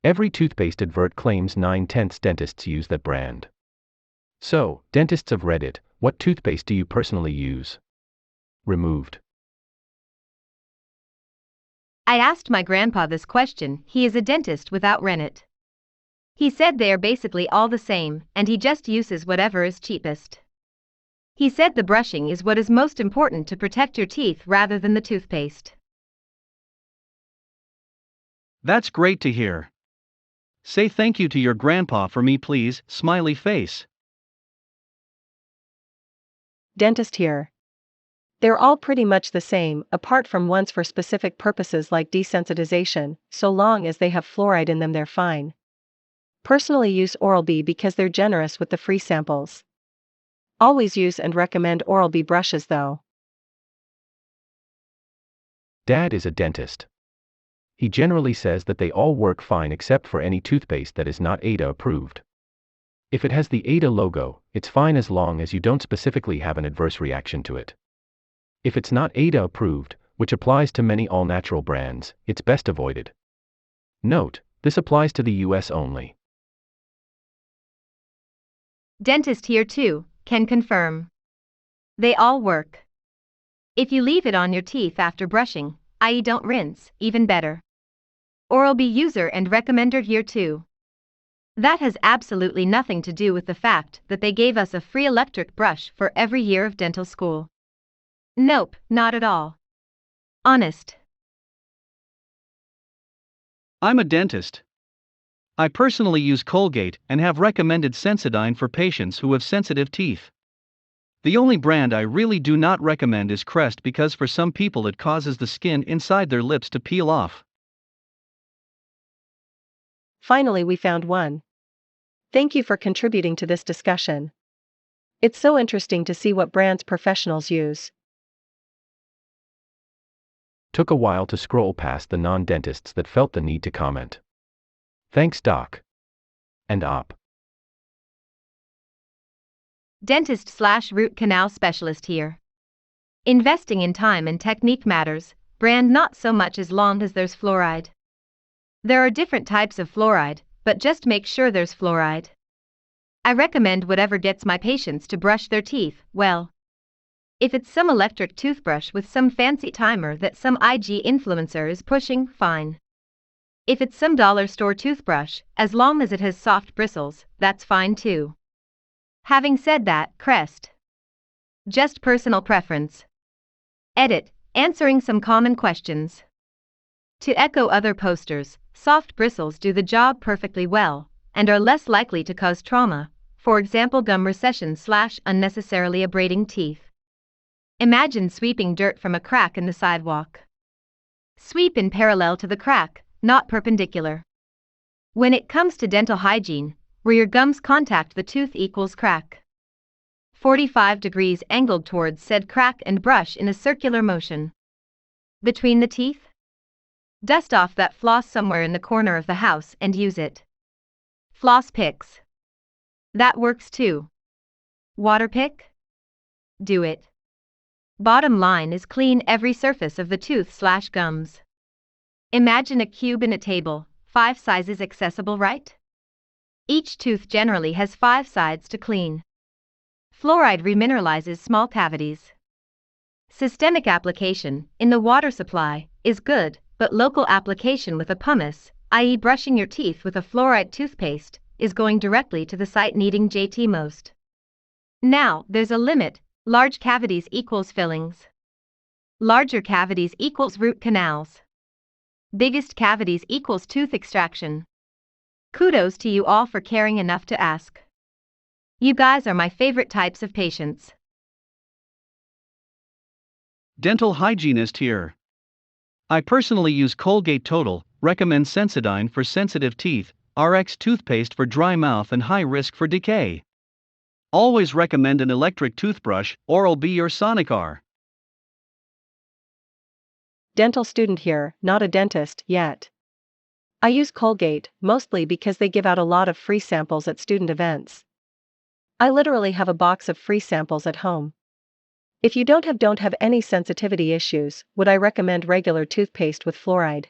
Every toothpaste advert claims 9/10 dentists use that brand. So, dentists of Reddit, what toothpaste do you personally use? Removed. I asked my grandpa this question. He is a dentist without Reddit. He said they are basically all the same, and he just uses whatever is cheapest. He said the brushing is what is most important to protect your teeth rather than the toothpaste. That's great to hear. Say thank you to your grandpa for me, please, smiley face. Dentist here. They're all pretty much the same, apart from ones for specific purposes like desensitization. So long as they have fluoride in them, they're fine. Personally use Oral-B because they're generous with the free samples. Always use and recommend Oral-B brushes though. Dad is a dentist. He generally says that they all work fine except for any toothpaste that is not ADA approved. If it has the ADA logo, it's fine as long as you don't specifically have an adverse reaction to it. If it's not ADA approved, which applies to many all-natural brands, it's best avoided. Note, this applies to the US only. Dentist here too, can confirm. They all work. If you leave it on your teeth after brushing, i.e. don't rinse, even better. Oral-B user and recommender here too. That has absolutely nothing to do with the fact that they gave us a free electric brush for every year of dental school. Nope, not at all. Honest. I'm a dentist. I personally use Colgate and have recommended Sensodyne for patients who have sensitive teeth. The only brand I really do not recommend is Crest because for some people it causes the skin inside their lips to peel off. Finally, we found one. Thank you for contributing to this discussion. It's so interesting to see what brands professionals use. Took a while to scroll past the non-dentists that felt the need to comment. Thanks, Doc. And Op. Dentist/root canal specialist here. Investing in time and technique matters, brand not so much as long as there's fluoride. There are different types of fluoride, but just make sure there's fluoride. I recommend whatever gets my patients to brush their teeth well. If it's some electric toothbrush with some fancy timer that some IG influencer is pushing, fine. If it's some dollar store toothbrush, as long as it has soft bristles, that's fine too. Having said that, Crest. Just personal preference. Edit, answering some common questions. To echo other posters, soft bristles do the job perfectly well, and are less likely to cause trauma, for example gum recession/unnecessarily abrading teeth. Imagine sweeping dirt from a crack in the sidewalk. Sweep in parallel to the crack, not perpendicular. When it comes to dental hygiene, where your gums contact the tooth equals crack. 45 degrees angled towards said crack and brush in a circular motion. Between the teeth? Dust off that floss somewhere in the corner of the house and use it. Floss picks. That works too. Water pick? Do it. Bottom line is clean every surface of the tooth/gums. Imagine a cube in a table, 5 sizes accessible, right? Each tooth generally has 5 sides to clean. Fluoride remineralizes small cavities. Systemic application, in the water supply, is good, but local application with a pumice, i.e. brushing your teeth with a fluoride toothpaste, is going directly to the site needing JT most. Now, there's a limit. Large cavities equals fillings. Larger cavities equals root canals. Biggest cavities equals tooth extraction. Kudos to you all for caring enough to ask. You guys are my favorite types of patients. Dental hygienist here. I personally use Colgate Total, recommend Sensodyne for sensitive teeth, RX toothpaste for dry mouth and high risk for decay. Always recommend an electric toothbrush, Oral-B or Sonicare. Dental student here, not a dentist yet. I use Colgate, mostly because they give out a lot of free samples at student events. I literally have a box of free samples at home. If you don't have any sensitivity issues, would I recommend regular toothpaste with fluoride?